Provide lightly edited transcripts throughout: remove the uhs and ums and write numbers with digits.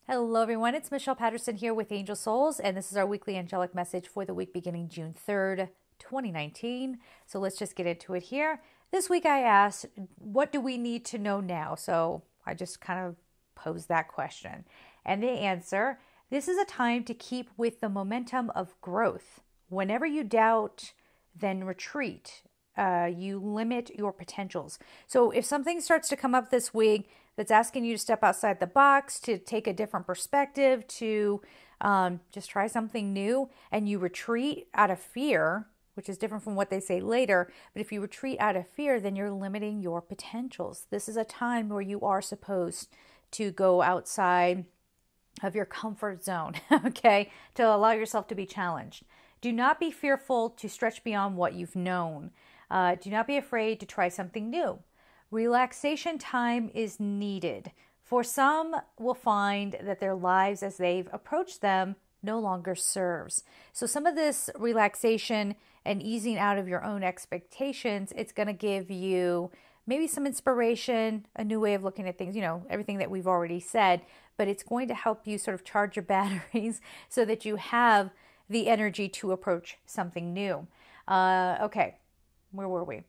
Hello, everyone. It's Michelle Patterson here with Angel Souls, and this is our weekly angelic message for the week beginning June 3rd, 2019. So let's just get into it here. This week I asked, what do we need to know now? So I just kind of posed that question. And the answer, this is a time to keep with the momentum of growth. Whenever you doubt, then retreat. You limit your potentials. So if something starts to come up this week that's asking you to step outside the box, to take a different perspective, to just try something new, and you retreat out of fear, which is different from what they say later, but if you retreat out of fear, then you're limiting your potentials. This is a time where you are supposed to go outside of your comfort zone, okay, to allow yourself to be challenged. Do not be fearful to stretch beyond what you've known. Do not be afraid to try something new. Relaxation time is needed. For some will find that their lives as they've approached them no longer serves. So some of this relaxation and easing out of your own expectations, it's going to give you maybe some inspiration, a new way of looking at things, everything that we've already said, but it's going to help you sort of charge your batteries so that you have the energy to approach something new. Okay. Where were we?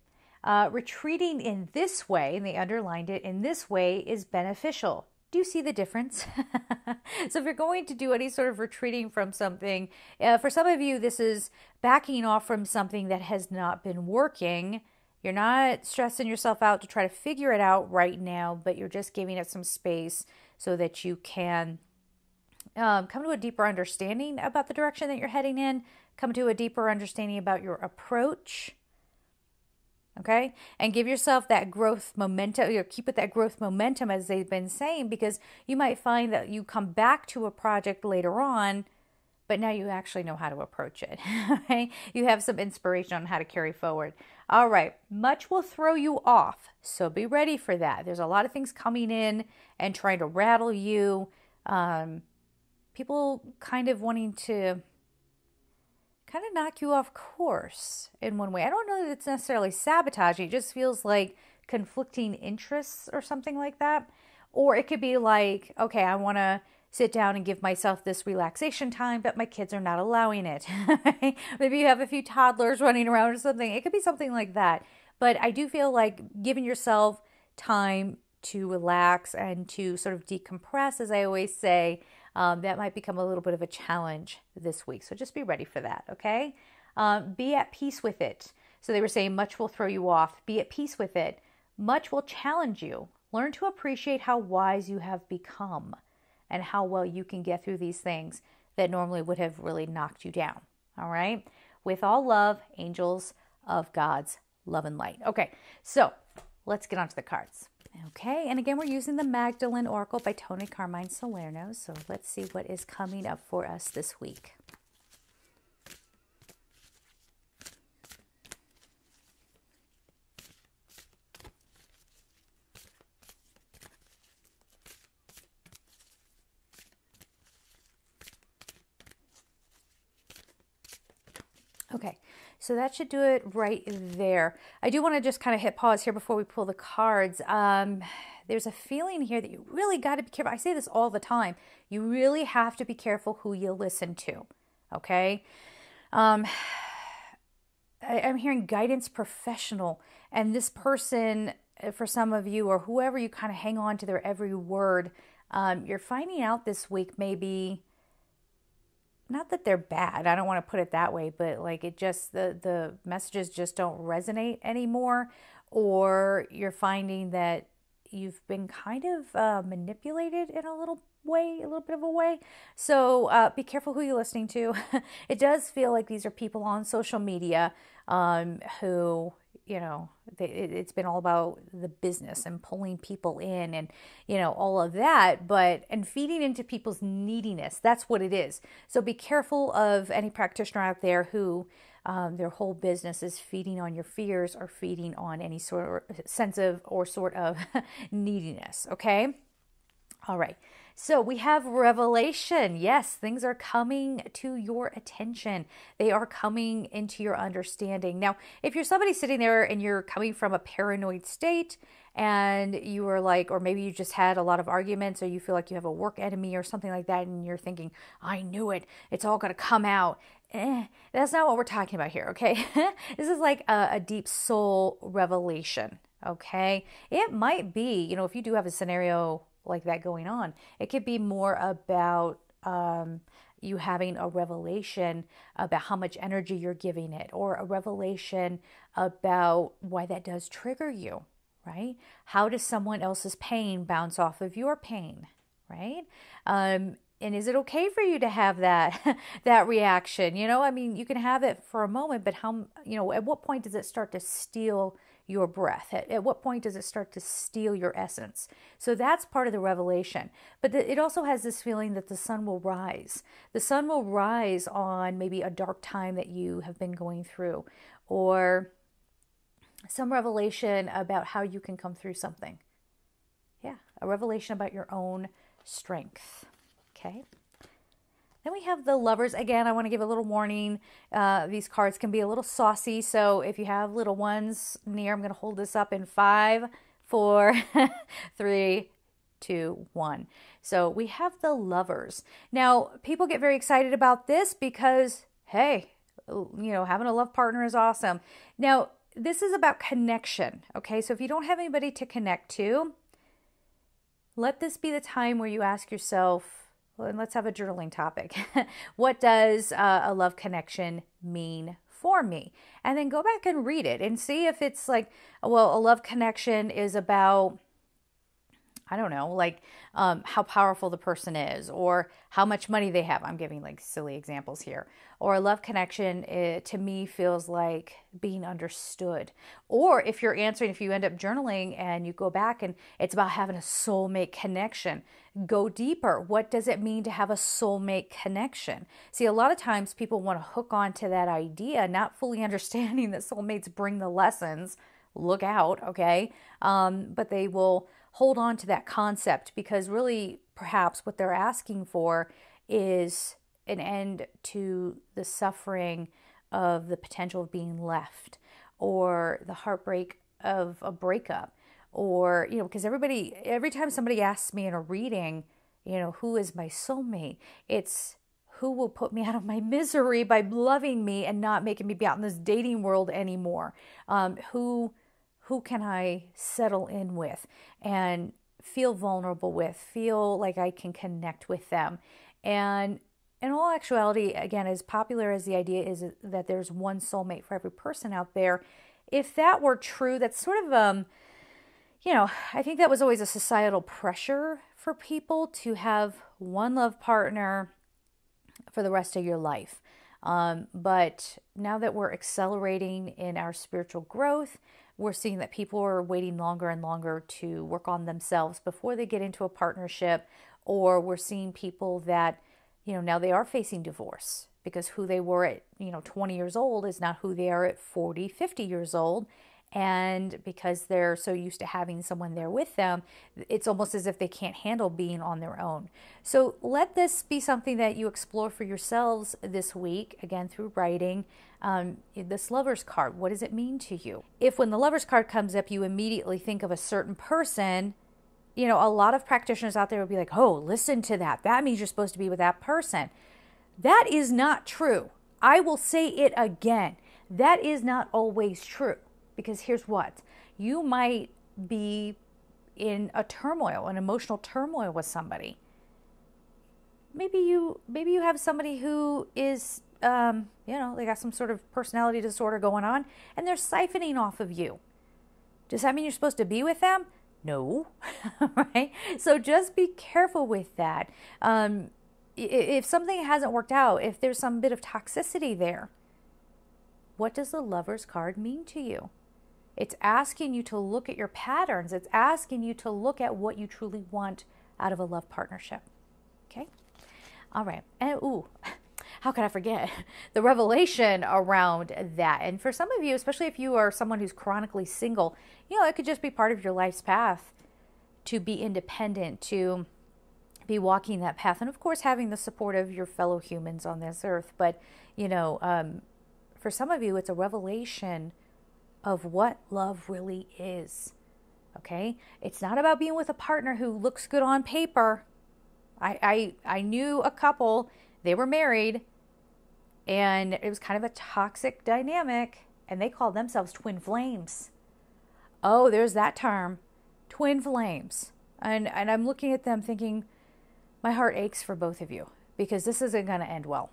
Retreating in this way, and they underlined it, in this way is beneficial. Do you see the difference? So if you're going to do any sort of retreating from something, for some of you, this is backing off from something that has not been working. You're not stressing yourself out to try to figure it out right now, but you're just giving it some space so that you can come to a deeper understanding about the direction that you're heading in, come to a deeper understanding about your approach. Okay, and give yourself that growth momentum, keep with that growth momentum as they've been saying, because you might find that you come back to a project later on, but now you actually know how to approach it. Okay? You have some inspiration on how to carry forward. All right, much will throw you off, so be ready for that. There's a lot of things coming in and trying to rattle you. People kind of wanting to kind of knock you off course in one way. I don't know that it's necessarily sabotaging. It just feels like conflicting interests or something like that. Or it could be like, okay, I want to sit down and give myself this relaxation time, but my kids are not allowing it. Maybe you have a few toddlers running around or something. It could be something like that. But I do feel like giving yourself time to relax and to sort of decompress, as I always say, that might become a little bit of a challenge this week. So just be ready for that, okay? Be at peace with it. So they were saying much will throw you off. Be at peace with it. Much will challenge you. Learn to appreciate how wise you have become and how well you can get through these things that normally would have really knocked you down, all right? With all love, angels of God's love and light. Okay, so let's get on to the cards. Okay, and again, we're using the Magdalene Oracle by Tony Carmine Salerno. So let's see what is coming up for us this week. Okay, so that should do it right there. I do want to just kind of hit pause here before we pull the cards. There's a feeling here that you really got to be careful. I say this all the time. You really have to be careful who you listen to, okay? I'm hearing guidance professional, and this person, for some of you, or whoever you kind of hang on to their every word, you're finding out this week maybe, not that they're bad, I don't want to put it that way, but like it just, the messages just don't resonate anymore, or you're finding that you've been kind of manipulated in a little bit of a way. So be careful who you're listening to. It does feel like these are people on social media who, it's been all about the business and pulling people in and, all of that, and feeding into people's neediness. That's what it is. So be careful of any practitioner out there who their whole business is feeding on your fears or feeding on any sort of sense of or sort of neediness. Okay. All right. So we have revelation. Yes, things are coming to your attention. They are coming into your understanding. Now, if you're somebody sitting there and you're coming from a paranoid state and you are like, or maybe you just had a lot of arguments or you feel like you have a work enemy or something like that and you're thinking, I knew it, it's all going to come out. That's not what we're talking about here, okay? This is like a deep soul revelation, okay? It might be, if you do have a scenario like that going on, it could be more about you having a revelation about how much energy you're giving it, or a revelation about why that does trigger you, right? How does someone else's pain bounce off of your pain, right? And is it okay for you to have that that reaction? You can have it for a moment, but at what point does it start to steal your breath? At what point does it start to steal your essence? So that's part of the revelation. But it also has this feeling that the sun will rise. The sun will rise on maybe a dark time that you have been going through, or some revelation about how you can come through something. Yeah, a revelation about your own strength. Okay. Then we have the Lovers. Again, I want to give a little warning. These cards can be a little saucy. So if you have little ones near, I'm going to hold this up in 5, 4, 3, 2, 1. So we have the Lovers. Now, people get very excited about this because, hey, having a love partner is awesome. Now, this is about connection. Okay. So if you don't have anybody to connect to, let this be the time where you ask yourself, and let's have a journaling topic. What does a love connection mean for me? And then go back and read it and see if it's like, well, a love connection is about, I don't know, like how powerful the person is, or how much money they have. I'm giving like silly examples here. Or a love connection, to me, feels like being understood. Or if you end up journaling and you go back and it's about having a soulmate connection, go deeper. What does it mean to have a soulmate connection? See, a lot of times people want to hook on to that idea, not fully understanding that soulmates bring the lessons. Look out, okay? But they will hold on to that concept because really perhaps what they're asking for is an end to the suffering of the potential of being left, or the heartbreak of a breakup, or, because every time somebody asks me in a reading, who is my soulmate, it's who will put me out of my misery by loving me and not making me be out in this dating world anymore. Who can I settle in with and feel vulnerable with, feel like I can connect with them. And in all actuality, again, as popular as the idea is that there's one soulmate for every person out there, if that were true, that's sort of, I think that was always a societal pressure for people to have one love partner for the rest of your life. But now that we're accelerating in our spiritual growth, we're seeing that people are waiting longer and longer to work on themselves before they get into a partnership, or we're seeing people that, now they are facing divorce because who they were at, 20 years old is not who they are at 40, 50 years old. And because they're so used to having someone there with them, it's almost as if they can't handle being on their own. So let this be something that you explore for yourselves this week, again, through writing. This Lover's card, what does it mean to you? If when the Lover's card comes up, you immediately think of a certain person, a lot of practitioners out there will be like, oh, listen to that. That means you're supposed to be with that person. That is not true. I will say it again. That is not always true. Because here's what, you might be in a turmoil, an emotional turmoil with somebody. Maybe you have somebody who is, they got some sort of personality disorder going on, and they're siphoning off of you. Does that mean you're supposed to be with them? No, right? So just be careful with that. If something hasn't worked out, if there's some bit of toxicity there, what does the Lover's card mean to you? It's asking you to look at your patterns. It's asking you to look at what you truly want out of a love partnership. Okay? All right. And how could I forget the revelation around that? And for some of you, especially if you are someone who's chronically single, it could just be part of your life's path to be independent, to be walking that path. And of course, having the support of your fellow humans on this earth. But, for some of you, it's a revelation of what love really is. Okay? It's not about being with a partner who looks good on paper. I knew a couple, they were married, and it was kind of a toxic dynamic, and they called themselves twin flames. Oh, there's that term, twin flames. And I'm looking at them thinking, my heart aches for both of you, because this isn't going to end well.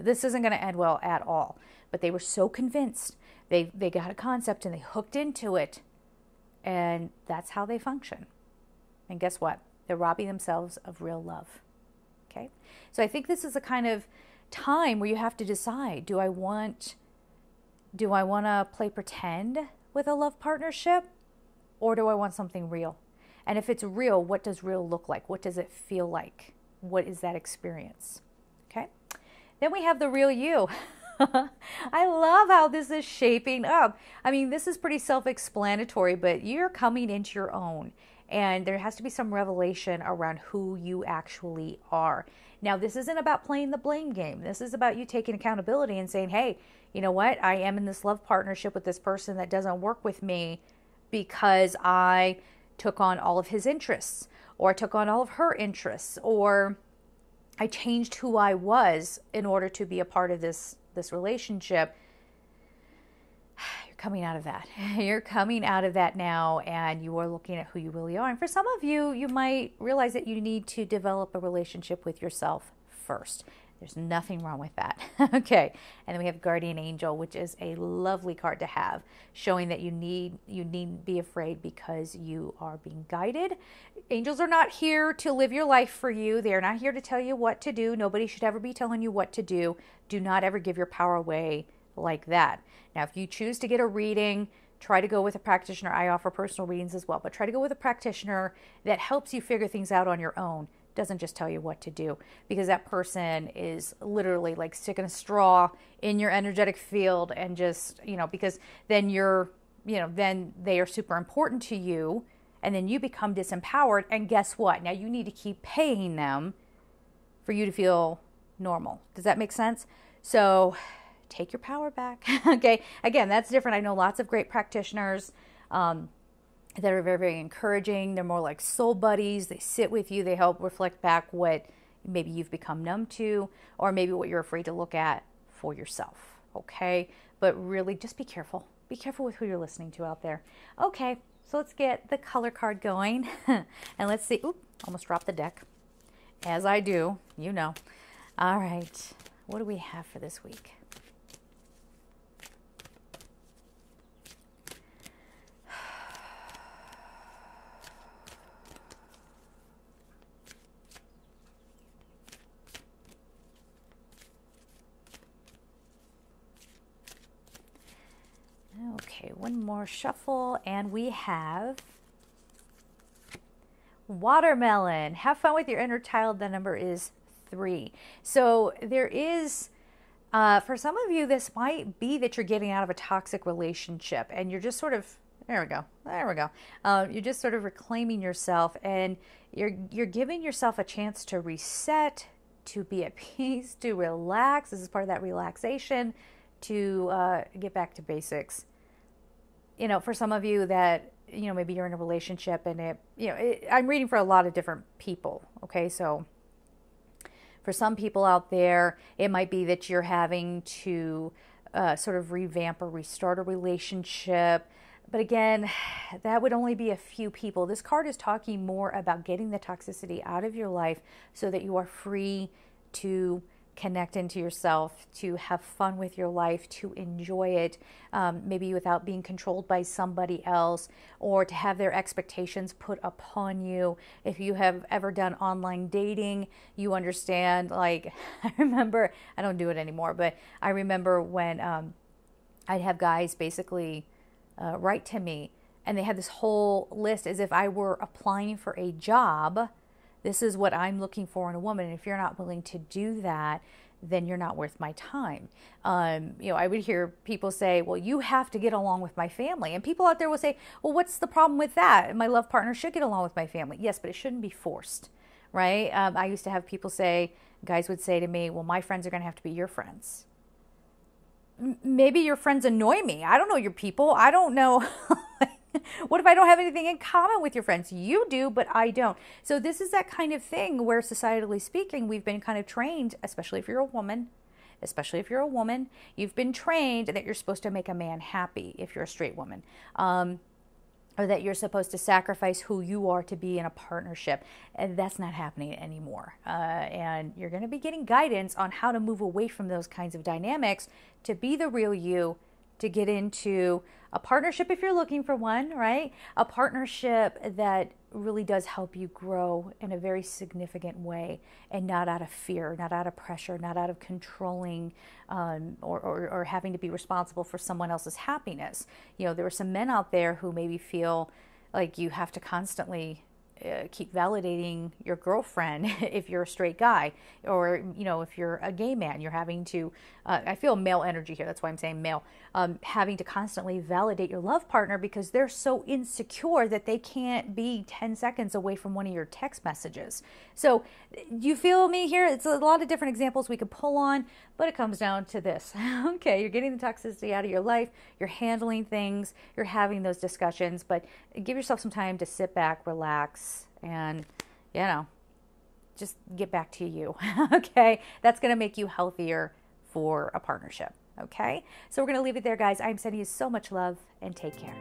This isn't going to end well at all. But they were so convinced. They got a concept and they hooked into it. And that's how they function. And guess what? They're robbing themselves of real love. Okay? So I think this is a kind of time where you have to decide, do I want to play pretend with a love partnership, or do I want something real? And if it's real, what does real look like? What does it feel like? What is that experience? Okay? Then we have the real you. I love how this is shaping up. I mean, this is pretty self-explanatory, but you're coming into your own. And there has to be some revelation around who you actually are. Now, this isn't about playing the blame game. This is about you taking accountability and saying, hey, you know what? I am in this love partnership with this person that doesn't work with me because I took on all of his interests, or I took on all of her interests, or I changed who I was in order to be a part of this relationship. You're coming out of that. You're coming out of that now, and you are looking at who you really are. And for some of you, you might realize that you need to develop a relationship with yourself first. There's nothing wrong with that. Okay. And then we have Guardian Angel, which is a lovely card to have, showing that you needn't be afraid because you are being guided. Angels are not here to live your life for you. They are not here to tell you what to do. Nobody should ever be telling you what to do. Do not ever give your power away like that. Now, if you choose to get a reading, try to go with a practitioner. I offer personal readings as well, but try to go with a practitioner that helps you figure things out on your own. Doesn't just tell you what to do, because that person is literally like sticking a straw in your energetic field, and just, because then then they are super important to you, and then you become disempowered, and guess what? Now you need to keep paying them for you to feel normal. Does that make sense? So take your power back. Okay. Again, that's different. I know lots of great practitioners, that are very, very encouraging. They're more like soul buddies. They sit with you. They help reflect back what maybe you've become numb to, or maybe what you're afraid to look at for yourself. Okay. But really just be careful. Be careful with who you're listening to out there. Okay. So let's get the color card going and let's see. Oop, almost dropped the deck. As I do, All right. What do we have for this week? Okay, one more shuffle, and we have watermelon. Have fun with your inner child. The number is 3. So there is, for some of you, this might be that you're getting out of a toxic relationship, and you're just sort of, there we go. You're just sort of reclaiming yourself, and you're giving yourself a chance to reset, to be at peace, to relax. This is part of that relaxation, to get back to basics. For some of you that, maybe you're in a relationship and I'm reading for a lot of different people. Okay. So for some people out there, it might be that you're having to sort of revamp or restart a relationship. But again, that would only be a few people. This card is talking more about getting the toxicity out of your life so that you are free to connect into yourself, to have fun with your life, to enjoy it, maybe without being controlled by somebody else, or to have their expectations put upon you. If you have ever done online dating, you understand, like, I remember, I don't do it anymore, but I remember when I'd have guys basically write to me, and they had this whole list as if I were applying for a job. This is what I'm looking for in a woman. And if you're not willing to do that, then you're not worth my time. I would hear people say, well, you have to get along with my family. And people out there will say, well, what's the problem with that? My love partner should get along with my family. Yes, but it shouldn't be forced, right? I used to have people say, guys would say to me, well, my friends are going to have to be your friends. Maybe your friends annoy me. I don't know your people. I don't know. What if I don't have anything in common with your friends? You do, but I don't. So this is that kind of thing where, societally speaking, we've been kind of trained, especially if you're a woman, you've been trained that you're supposed to make a man happy if you're a straight woman. Or that you're supposed to sacrifice who you are to be in a partnership. And that's not happening anymore. And you're going to be getting guidance on how to move away from those kinds of dynamics to be the real you, to get into a partnership if you're looking for one, right? A partnership that really does help you grow in a very significant way, and not out of fear, not out of pressure, not out of controlling or having to be responsible for someone else's happiness. You know, there are some men out there who maybe feel like you have to constantly keep validating your girlfriend if you're a straight guy, or, you know, if you're a gay man, you're having to, I feel male energy here, that's why I'm saying male, having to constantly validate your love partner because they're so insecure that they can't be 10 seconds away from one of your text messages. So you feel me here? It's a lot of different examples we could pull on, but it comes down to this. Okay, you're getting the toxicity out of your life, you're handling things, you're having those discussions, but give yourself some time to sit back, relax, and, you know, just get back to you. Okay, that's going to make you healthier for a partnership. Okay, so we're going to leave it there, guys. I'm sending you so much love, and take care.